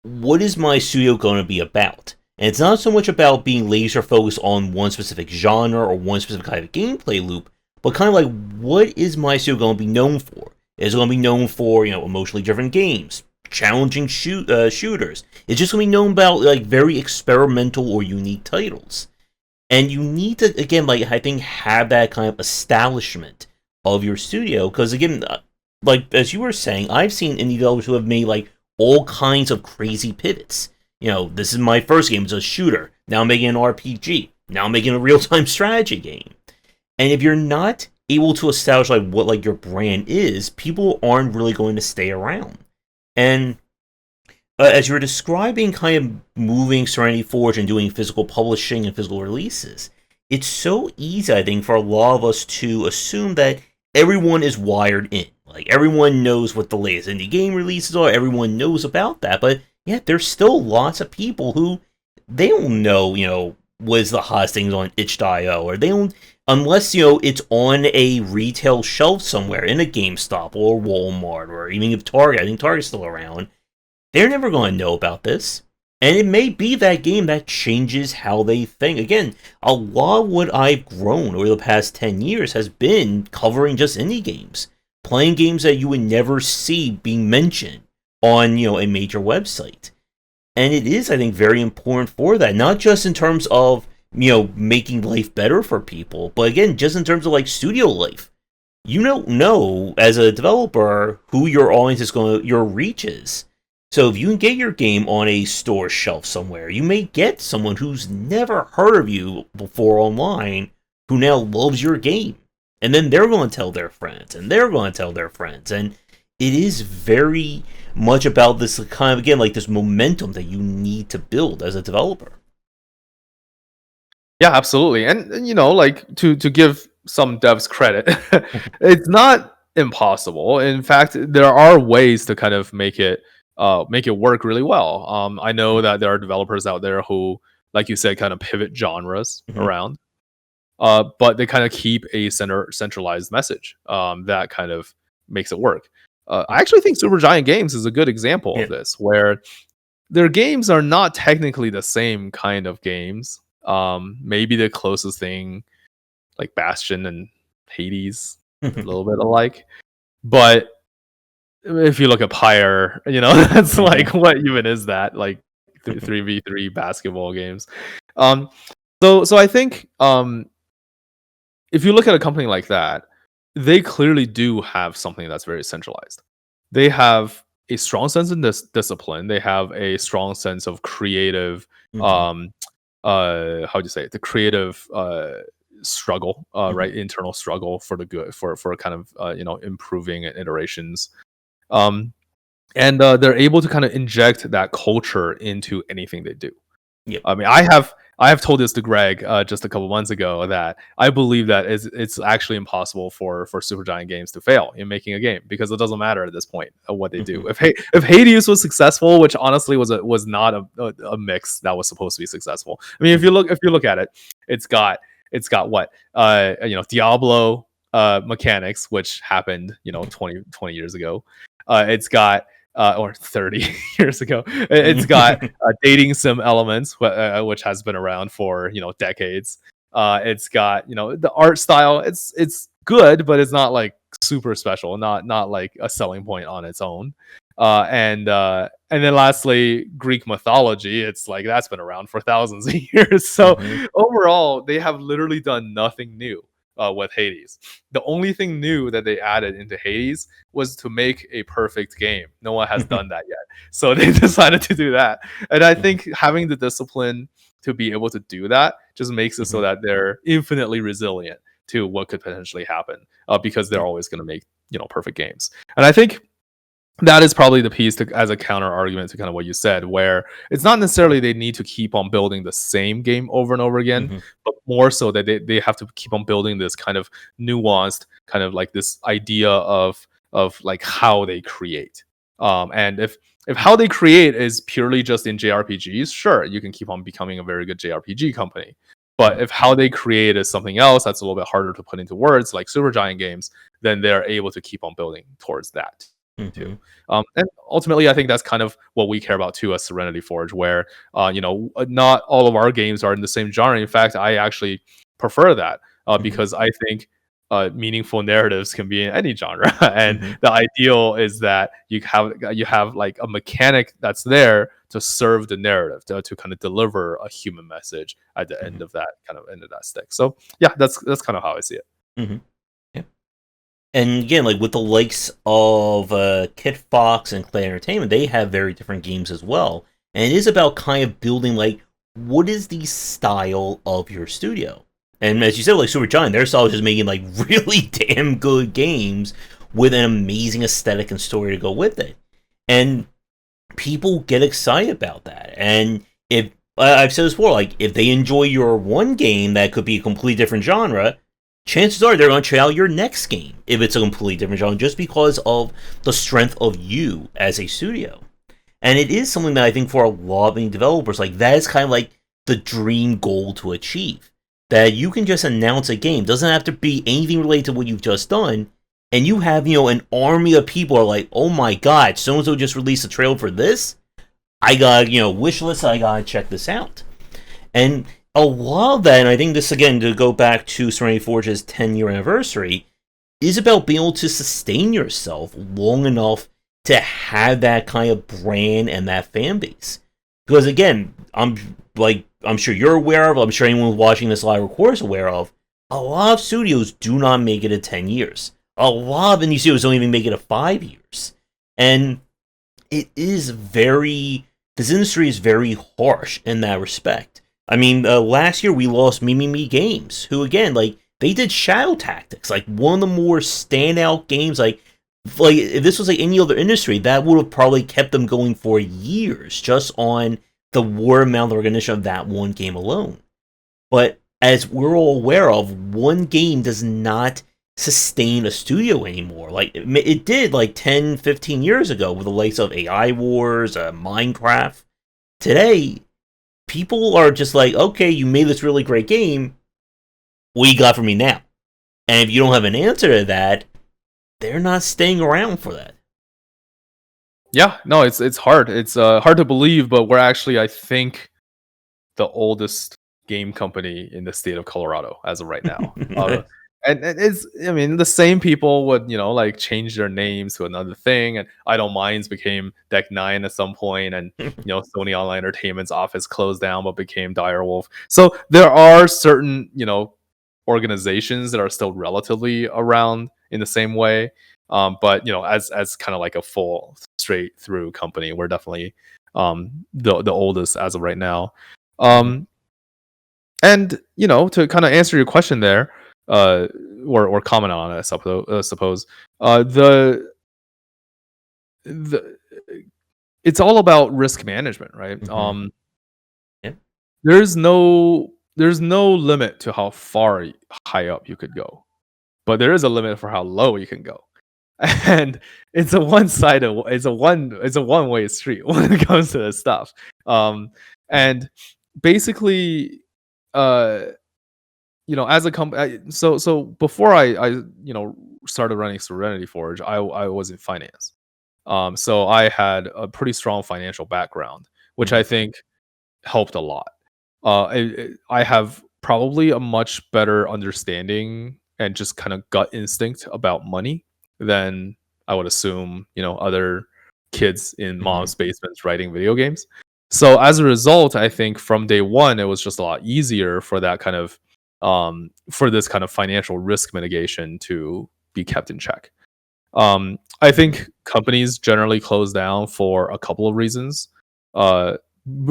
Speaker 1: what is my studio going to be about? And it's not so much about being laser focused on one specific genre or one specific kind of gameplay loop, but kind of like, what is my studio going to be known for? Is it going to be known for, emotionally driven games, challenging shooters? It's just going to be known about, like, very experimental or unique titles. And you need to, again, like, I think, have that kind of establishment of your studio, because, again, like, as you were saying, I've seen indie developers who have made, like, all kinds of crazy pivots. This is my first game, it's a shooter. Now I'm making an RPG. Now I'm making a real-time strategy game. And if you're not able to establish, like, what, like, your brand is, people aren't really going to stay around. And as you were describing kind of moving Serenity Forge and doing physical publishing and physical releases, it's so easy, I think, for a lot of us to assume that everyone is wired in. Like, everyone knows what the latest indie game releases are, everyone knows about that, but yeah, there's still lots of people who, they don't know, what is the hottest things on itch.io, or they don't, unless, it's on a retail shelf somewhere, in a GameStop, or Walmart, or even if Target, I think Target's still around, they're never going to know about this. And it may be that game that changes how they think. Again, a lot of what I've grown over the past 10 years has been covering just indie games. Playing games that you would never see being mentioned on, a major website. And it is, I think, very important for that. Not just in terms of, making life better for people, but again, just in terms of, like, studio life. You don't know, as a developer, who your audience is your reach is. So if you can get your game on a store shelf somewhere, you may get someone who's never heard of you before online, who now loves your game. And then they're going to tell their friends, and they're going to tell their friends. And it is very much about this kind of, again, like, this momentum that you need to build as a developer.
Speaker 2: Yeah, absolutely. And like, to give some devs credit, it's not impossible. In fact, there are ways to kind of make it work really well. I know that there are developers out there who, like you said, kind of pivot genres around. But they kind of keep a centralized message that kind of makes it work. I actually think Supergiant Games is a good example of this, where their games are not technically the same kind of games, Maybe the closest thing, like Bastion and Hades, a little bit alike. But if you look at Pyre, that's like, what even is that? Like 3v3 basketball games. Um, so I think if you look at a company like that, they clearly do have something that's very centralized. They have a strong sense of discipline. They have a strong sense of creative, um, how do you say it? The creative struggle, right? Internal struggle for the good, for kind of improving iterations. Um, and they're able to kind of inject that culture into anything they do.
Speaker 1: Yep.
Speaker 2: I mean, I have told this to Greg just a couple months ago that I believe that it's actually impossible for Supergiant Games to fail in making a game, because it doesn't matter at this point what they do. If Hades was successful, which honestly was not a mix that was supposed to be successful. I mean, if you look at it, it's got what Diablo mechanics, which happened 20 years ago. It's got or 30 years ago. It's got dating sim elements, which has been around for decades. It's got the art style. It's good, but it's not like super special. Not like a selling point on its own. And then lastly, Greek mythology. It's like that's been around for thousands of years. So overall, they have literally done nothing new with Hades. The only thing new that they added into Hades was to make a perfect game. No one has done that yet. So they decided to do that. And I think having the discipline to be able to do that just makes it so that they're infinitely resilient to what could potentially happen, because they're always going to make perfect games. And I think that is probably the piece as a counter argument to kind of what you said, where it's not necessarily they need to keep on building the same game over and over again, but more so that they have to keep on building this kind of nuanced, kind of like this idea of like how they create. And if how they create is purely just in JRPGs, sure, you can keep on becoming a very good JRPG company. But if how they create is something else that's a little bit harder to put into words, like Supergiant Games, then they're able to keep on building towards that too. And ultimately, I think that's kind of what we care about too as Serenity Forge, where not all of our games are in the same genre. In fact, I actually prefer that because I think meaningful narratives can be in any genre, and the ideal is that you have like a mechanic that's there to serve the narrative, to kind of deliver a human message at the end of that stick. So yeah, that's kind of how I see it.
Speaker 1: And again, like with the likes of Kit Fox and Clay Entertainment, they have very different games as well. And it is about kind of building, like, what is the style of your studio? And as you said, like Supergiant, their style is just making, like, really damn good games with an amazing aesthetic and story to go with it. And people get excited about that. And if I've said this before, like, if they enjoy your one game that could be a completely different genre, chances are they're going to try out your next game if it's a completely different genre, just because of the strength of you as a studio. And it is something that I think for a lot of developers, like, that is kind of like the dream goal to achieve. That you can just announce a game, doesn't have to be anything related to what you've just done, and you have, an army of people are like, oh my god, so-and-so just released a trailer for this? I got, wish list, I gotta check this out. And a lot of that, and I think this, again, to go back to Serenity Forge's 10-year anniversary, is about being able to sustain yourself long enough to have that kind of brand and that fan base. Because, again, I'm sure you're aware of, I'm sure anyone watching this live record is aware of, a lot of studios do not make it to 10 years. A lot of indie studios don't even make it to 5 years. And it is this industry is very harsh in that respect. I mean, last year we lost Me Games, who, again, like, they did Shadow Tactics, like, one of the more standout games, like if this was like any other industry, that would have probably kept them going for years, just on the word amount of recognition of that one game alone. But as we're all aware of, one game does not sustain a studio anymore. Like, it did like 10, 15 years ago with the likes of AI Wars, Minecraft. Today, people are just like, okay, you made this really great game. What do you got for me now? And if you don't have an answer to that, they're not staying around for that.
Speaker 2: Yeah, no, it's hard. It's hard to believe, but we're actually, I think, the oldest game company in the state of Colorado as of right now.
Speaker 1: Nice.
Speaker 2: And it's, I mean, the same people would, like change their names to another thing. And Idle Minds became Deck Nine at some point, and Sony Online Entertainment's office closed down but became Direwolf. So there are certain, organizations that are still relatively around in the same way. But as kind of like a full straight through company, we're definitely the oldest as of right now.
Speaker 1: Mhm.
Speaker 2: And to kind of answer your question there, or comment on it, I suppose, the it's all about risk management, right?
Speaker 1: Mhm. Yep.
Speaker 2: There's no limit to how far high up you could go, but there is a limit for how low you can go. And it's a one way street when it comes to this stuff. And basically, uh as a company, so before I started running Serenity Forge, I was in finance. So I had a pretty strong financial background, which I
Speaker 1: Mhm.
Speaker 2: think helped a lot. I have probably a much better understanding and just kind of gut instinct about money than I would assume, other kids in
Speaker 1: Mhm.
Speaker 2: mom's basements writing video games. So as a result, I think from day one, it was just a lot easier for that kind of for this kind of financial risk mitigation to be kept in check. I
Speaker 1: Mhm.
Speaker 2: think companies generally close down for a couple of reasons. Uh,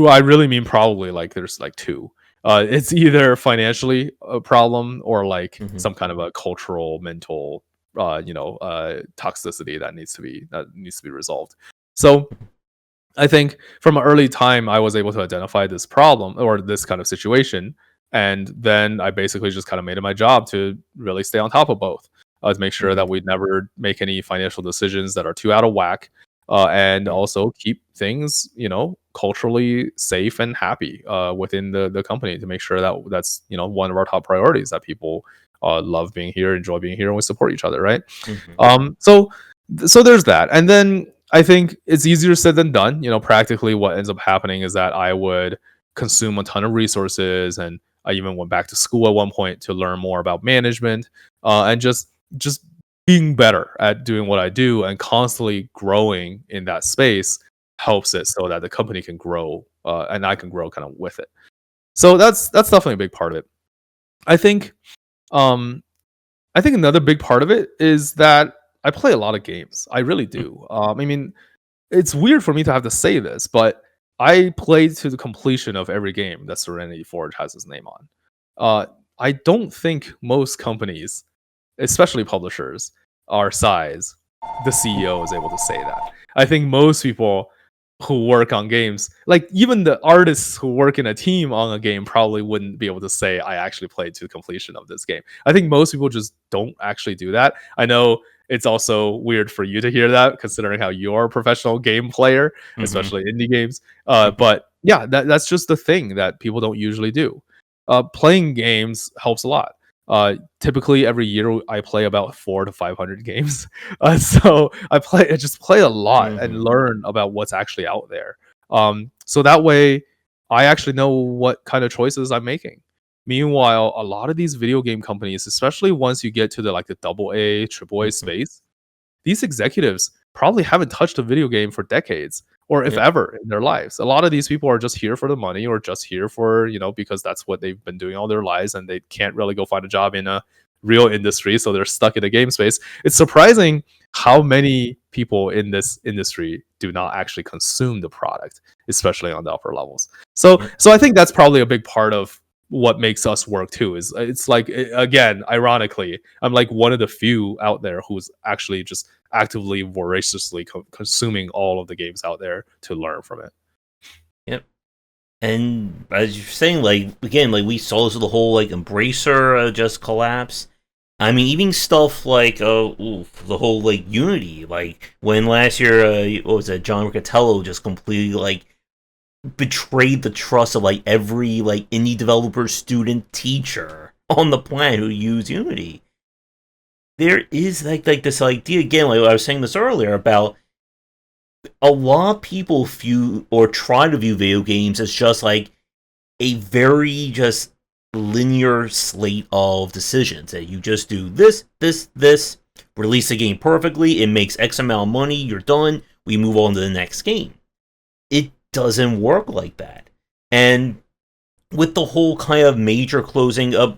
Speaker 2: I really mean probably like there's like two. It's either financially a problem or like
Speaker 1: Mhm.
Speaker 2: some kind of a cultural, mental, toxicity that needs to be resolved. So I think from an early time, I was able to identify this problem or this kind of situation. And then I basically just kind of made it my job to really stay on top of both, to make sure that
Speaker 1: Mhm.
Speaker 2: we never make any financial decisions that are too out of whack, and
Speaker 1: Mhm.
Speaker 2: also keep things, culturally safe and happy within the company to make sure that that's, one of our top priorities that people love being here, enjoy being here, and we support each other, right?
Speaker 1: Mhm.
Speaker 2: So there's that, and then I think it's easier said than done. Practically what ends up happening is that I would consume a ton of resources, and I even went back to school at one point to learn more about management, and just being better at doing what I do and constantly growing in that space helps it so that the company can grow, and I can grow kind of with it. So that's definitely a big part of it. I think um, I think another big part of it is that I play a lot of games. I really do. I mean, it's weird for me to have to say this, but I played to the completion of every game that Serenity Forge has his name on. Uh, I don't think most companies, especially publishers, our size, the CEO is able to say that. I think most people who work on games, like even the artists who work in a team on a game, probably wouldn't be able to say, I actually played to completion of this game. I think most people just don't actually do that. I know it's also weird for you to hear that, considering how you're a professional game player,
Speaker 1: Mhm.
Speaker 2: especially indie games.
Speaker 1: Mhm.
Speaker 2: But yeah, that's just the thing that people don't usually do. Playing games helps a lot. Typically every year I play about 400 to 500 games. I just play a lot and
Speaker 1: Mhm.
Speaker 2: learn about what's actually out there. So that way I actually know what kind of choices I'm making. Meanwhile, a lot of these video game companies, especially once you get to the double A, triple A
Speaker 1: Mhm.
Speaker 2: space, these executives probably haven't touched a video game for decades or if
Speaker 1: Yep.
Speaker 2: ever in their lives. A lot of these people are just here for the money or just here for, because that's what they've been doing all their lives and they can't really go find a job in a real industry. So they're stuck in the game space. It's surprising how many people in this industry do not actually consume the product, especially on the upper levels. So,
Speaker 1: Yep.
Speaker 2: so I think that's probably a big part of what makes us work too is it's like again ironically I'm like one of the few out there who's actually just actively voraciously consuming all of the games out there to learn from it.
Speaker 1: Yep. And as you're saying, like again, like we saw this with the whole like Embracer just collapse. I mean, even stuff like the whole like Unity, like when last year, what was it, John Riccatello just completely like betrayed the trust of like every like indie developer, student, teacher on the planet who use Unity. There is like this idea again, like I was saying this earlier about a lot of people view or try to view video games as just like a very just linear slate of decisions that you just do this, release the game perfectly, it makes X amount of money, you're done, we move on to the next game. It doesn't work like that. And with the whole kind of major closing of,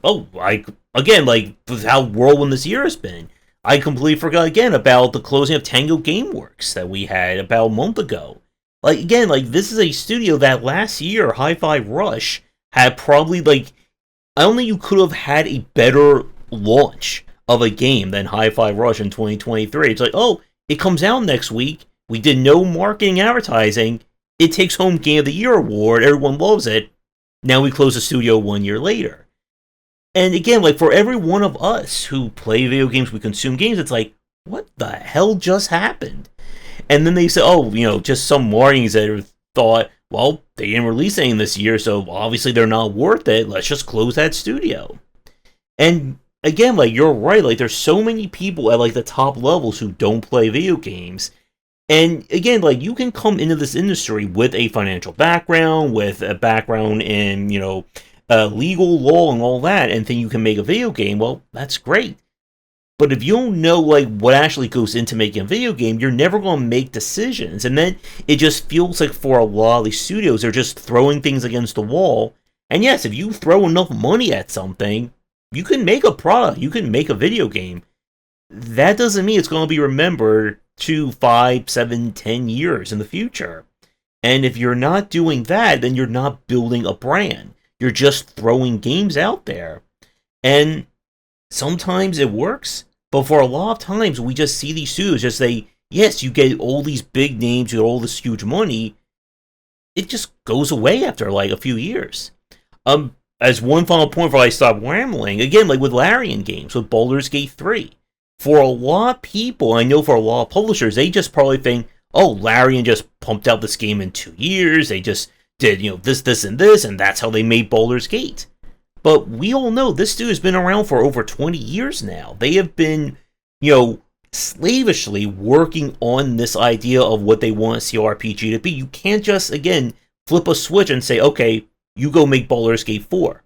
Speaker 1: again, like how whirlwind this year has been, I completely forgot again about the closing of Tango Gameworks that we had about a month ago. Like again, like this is a studio that last year, Hi-Fi Rush, had probably like, I don't think you could have had a better launch of a game than Hi-Fi Rush in 2023. It's like, oh, it comes out next week. We did no marketing advertising. It takes home Game of the Year award. Everyone loves it. Now we close the studio 1 year later. And again, like for every one of us who play video games, we consume games, it's like, what the hell just happened? And then they say, oh, just some marketing executive thought, well, they didn't release anything this year, so obviously they're not worth it. Let's just close that studio. And again, like you're right, like there's so many people at like the top levels who don't play video games. And again, like you can come into this industry with a financial background, with a background in, legal law and all that, and think you can make a video game. Well, that's great. But if you don't know like what actually goes into making a video game, you're never going to make decisions. And then it just feels like for a lot of these studios, they're just throwing things against the wall. And yes, if you throw enough money at something, you can make a product, you can make a video game. That doesn't mean it's going to be remembered 2, 5, 7, 10 years in the future. And if you're not doing that, then you're not building a brand. You're just throwing games out there. And sometimes it works, but for a lot of times we just see these studios just say, yes, you get all these big names, you get all this huge money. It just goes away after like a few years. As one final point before I stop rambling, again, like with Larian games, with Baldur's Gate 3, for a lot of people, I know for a lot of publishers, they just probably think, oh, Larian just pumped out this game in 2 years, they just did, this, and that's how they made Baldur's Gate. But we all know this dude has been around for over 20 years now. They have been, slavishly working on this idea of what they want a CRPG to be. You can't just, again, flip a switch and say, okay, you go make Baldur's Gate 4.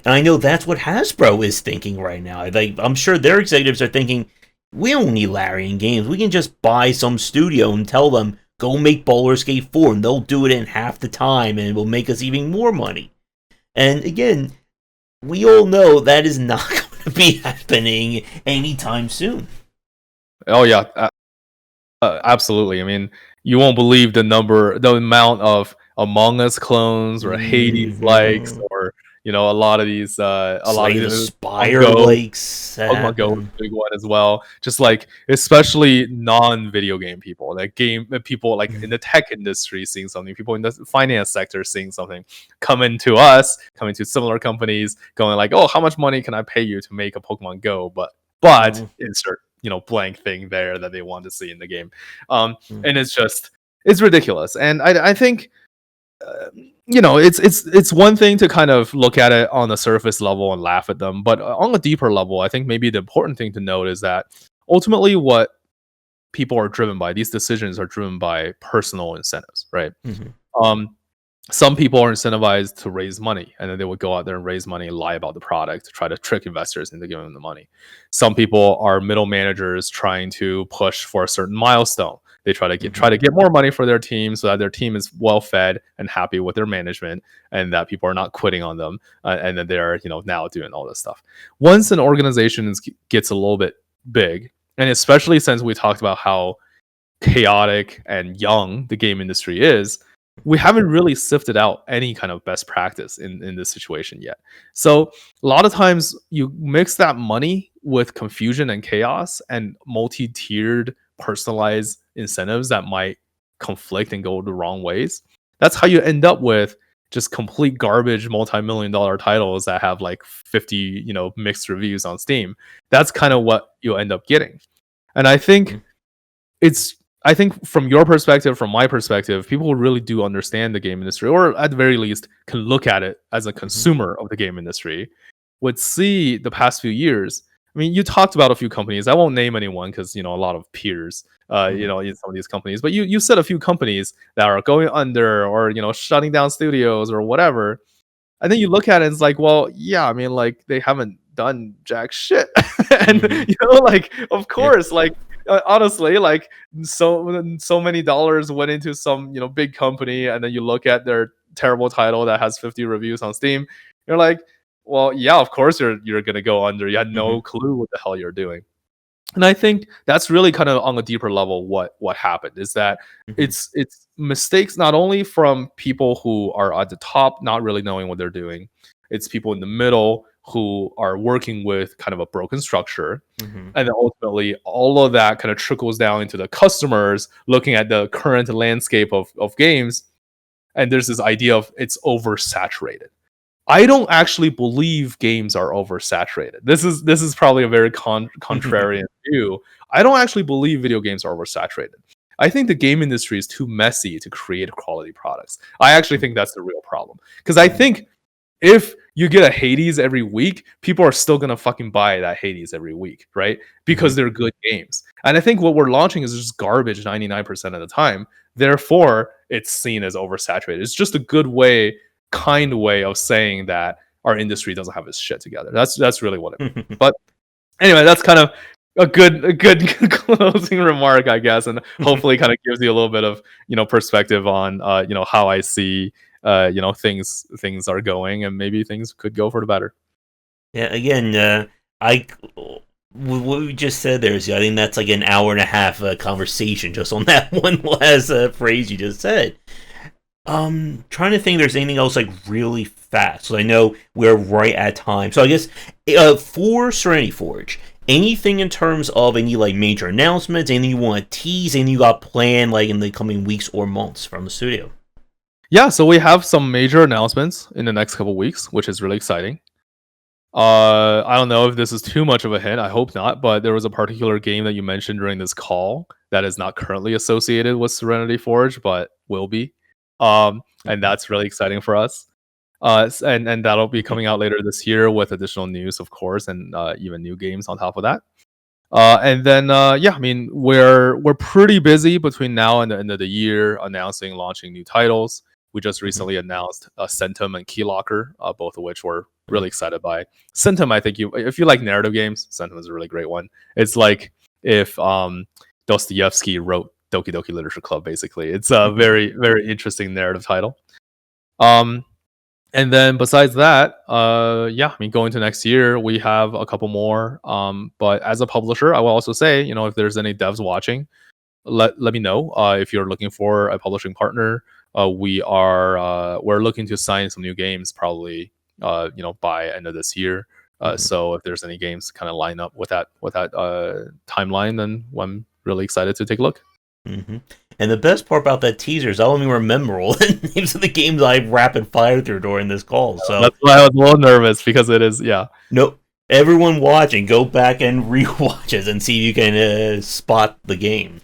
Speaker 1: And I know that's what Hasbro is thinking right now. I'm sure their executives are thinking, we don't need Larian games. We can just buy some studio and tell them, go make Baldur's Gate 4, and they'll do it in half the time, and it will make us even more money. And again, we all know that is not going to be happening anytime soon.
Speaker 2: Oh yeah, absolutely. I mean, you won't believe the amount of Among Us clones or Hades likes, or a lot of these, a lot of
Speaker 1: the
Speaker 2: these
Speaker 1: Spire likes.
Speaker 2: Pokemon Go is a big one as well. Just like, especially non-video game people, like people like in the tech industry seeing something, people in the finance sector seeing something, coming to similar companies, going like, oh, how much money can I pay you to make a Pokemon Go? But insert blank thing there that they want to see in the game. And it's ridiculous. And I think it's one thing to kind of look at it on the surface level and laugh at them, but on a deeper level, I think maybe the important thing to note is that ultimately what people are driven by, these decisions are driven by personal incentives, right? Some people are incentivized to raise money, and then they would go out there and raise money and lie about the product to try to trick investors into giving them the money. Some people are middle managers trying to push for a certain milestone. They try to get more money for their team so that their team is well fed and happy with their management, and that people are not quitting on them, and then they're now doing all this stuff. Once an organization gets a little bit big, and especially since we talked about how chaotic and young the game industry is, we haven't really sifted out any kind of best practice in this situation yet. So a lot of times you mix that money with confusion and chaos and multi-tiered personalized incentives that might conflict and go the wrong ways. That's how you end up with just complete garbage multi-million-dollar titles that have like 50 mixed reviews on Steam. That's kind of what you'll end up getting. And I think from your perspective, from my perspective, people really do understand the game industry, or at the very least can look at it as a consumer of the game industry, would see the past few years. I mean, you talked about a few companies. I won't name anyone because a lot of peers, in some of these companies. But you said a few companies that are going under, or shutting down studios or whatever. And then you look at it and it's like, well, yeah, I mean, like they haven't done jack shit. And
Speaker 1: Hmm.
Speaker 2: like of
Speaker 1: Yep.
Speaker 2: course, like honestly, like so many dollars went into some big company, and then you look at their terrible title that has 50 reviews on Steam, you're like, well, yeah, of course you're gonna go under. You had
Speaker 1: Hmm.
Speaker 2: no clue what the hell you're doing. And I think that's really kind of on a deeper level what happened is that
Speaker 1: Hmm.
Speaker 2: it's mistakes not only from people who are at the top not really knowing what they're doing, it's people in the middle who are working with kind of a broken structure,
Speaker 1: Hmm.
Speaker 2: and then ultimately all of that kind of trickles down into the customers looking at the current landscape of games, and there's this idea of it's oversaturated. I don't actually believe games are oversaturated. This is probably a very contrarian view. I don't actually believe video games are oversaturated. I think the game industry is too messy to create quality products. I actually think that's the real problem. Because I think if you get a Hades every week, people are still gonna fucking buy that Hades every week, right?
Speaker 1: Hmm.
Speaker 2: Because they're good games. And I think what we're launching is just garbage 99% of the time. Therefore, it's seen as oversaturated. It's just a good way, kind way of saying that our industry doesn't have its shit together. That's really what I mean. But anyway, that's kind of a good closing remark, I guess, and hopefully kind of gives you a little bit of perspective on how I see things are going, and maybe things could go for the better.
Speaker 1: Yeah, again, I what we just said there is, I think that's like an hour and a half conversation just on that one last phrase you just said. Trying to think if there's anything else like really fast. So I know we're right at time. So I guess for Serenity Forge, anything in terms of any like major announcements, anything you want to tease, anything you got planned like in the coming weeks or months from the studio?
Speaker 2: Yeah, so we have some major announcements in the next couple weeks, which is really exciting. I don't know if this is too much of a hint. I hope not. But there was a particular game that you mentioned during this call that is not currently associated with Serenity Forge, but will be. And that's really exciting for us. And that'll be coming out later this year with additional news, of course, and even new games on top of that. And then yeah, I mean we're pretty busy between now and the end of the year announcing launching new titles. We just
Speaker 1: Mhm.
Speaker 2: recently announced Centum and Keylocker, both of which we're really excited by. Centum, I think if you like narrative games, Centum is a really great one. It's like if Dostoevsky wrote Doki Doki Literature Club, basically. It's a very very interesting narrative title. Um, and then besides that, yeah, I mean, going to next year, we have a couple more. But as a publisher, I will also say, if there's any devs watching, let me know. If you're looking for a publishing partner, we're looking to sign some new games probably, by end of this year.
Speaker 1: Mhm.
Speaker 2: So if there's any games kind of line up with that timeline, then I'm really excited to take a look.
Speaker 1: Hmm. And the best part about that teaser is I don't even remember all the names of the games I rapid fire through during this call. So
Speaker 2: That's why I was a little nervous because it is, yeah.
Speaker 1: no, everyone watching, go back and rewatch it and see if you can spot the game.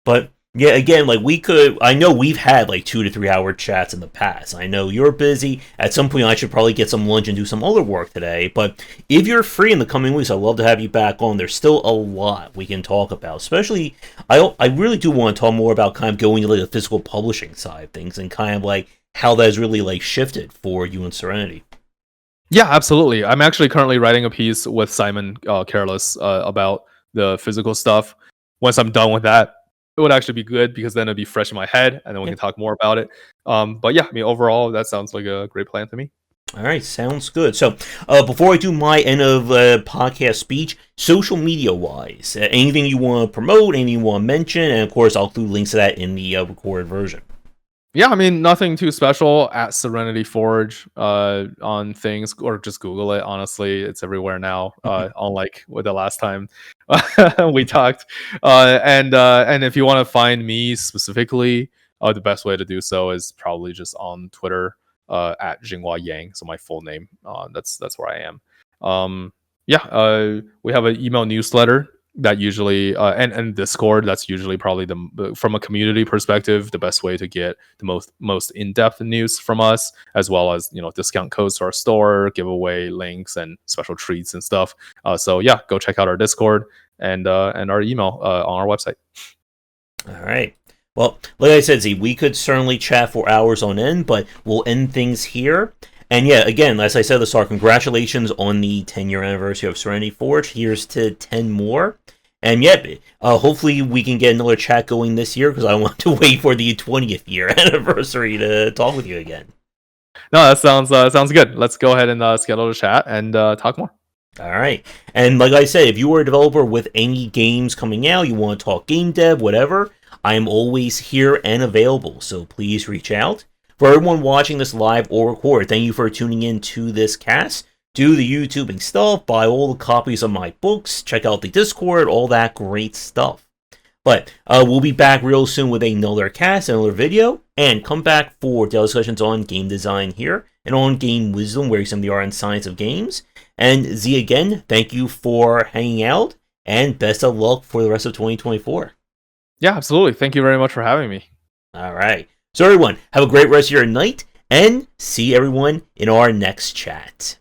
Speaker 1: But yeah, again, like we could. I know we've had like 2 to 3 hour chats in the past. I know you're busy. At some point, I should probably get some lunch and do some other work today. But if you're free in the coming weeks, I'd love to have you back on. There's still a lot we can talk about. Especially, I really do want to talk more about kind of going to like the physical publishing side of things and kind of like how that has really like shifted for you and Serenity.
Speaker 2: Yeah, absolutely. I'm actually currently writing a piece with Simon Careless about the physical stuff. Once I'm done with that, it would actually be good because then it'd be fresh in my head, and then we
Speaker 1: Yeah.
Speaker 2: can talk more about it. But yeah, I mean, overall, that sounds like a great plan to me.
Speaker 1: All right, sounds good. So, before I do my end of podcast speech, social media wise, anything you want to promote, anything you want to mention, and of course, I'll include links to that in the recorded version.
Speaker 2: Yeah, I mean, nothing too special at Serenity Forge on things, or just Google it. Honestly, it's everywhere now. Unlike with the last time we talked, and if you want to find me specifically, the best way to do so is probably just on Twitter at Zhenghua Yang. So my full name. That's where I am. Yeah, we have an email newsletter that usually and Discord. That's usually probably the from a community perspective the best way to get the most in-depth news from us, as well as discount codes to our store, giveaway links, and special treats and stuff. So yeah, go check out our Discord and our email on our website.
Speaker 1: All right. Well, like I said, Z, we could certainly chat for hours on end, but we'll end things here. And yeah, again, as I said at the start, congratulations on the 10-year anniversary of Serenity Forge. Here's to 10 more. And yep, hopefully we can get another chat going this year because I want to wait for the 20th year anniversary to talk with you again.
Speaker 2: No, that sounds good. Let's go ahead and schedule a chat and talk more.
Speaker 1: All right. And like I said, if you are a developer with any games coming out, you want to talk game dev, whatever, I am always here and available. So please reach out. For everyone watching this live or record, thank you for tuning in to this cast. Do the YouTubing stuff, buy all the copies of my books, check out the Discord, all that great stuff. But we'll be back real soon with another cast, another video, and come back for daily discussions on game design here and on game wisdom, where some of the art and science of games. And Z, again, thank you for hanging out, and best of luck for the rest of 2024.
Speaker 2: Yeah, absolutely. Thank you very much for having me.
Speaker 1: All right. So everyone, have a great rest of your night, and see everyone in our next chat.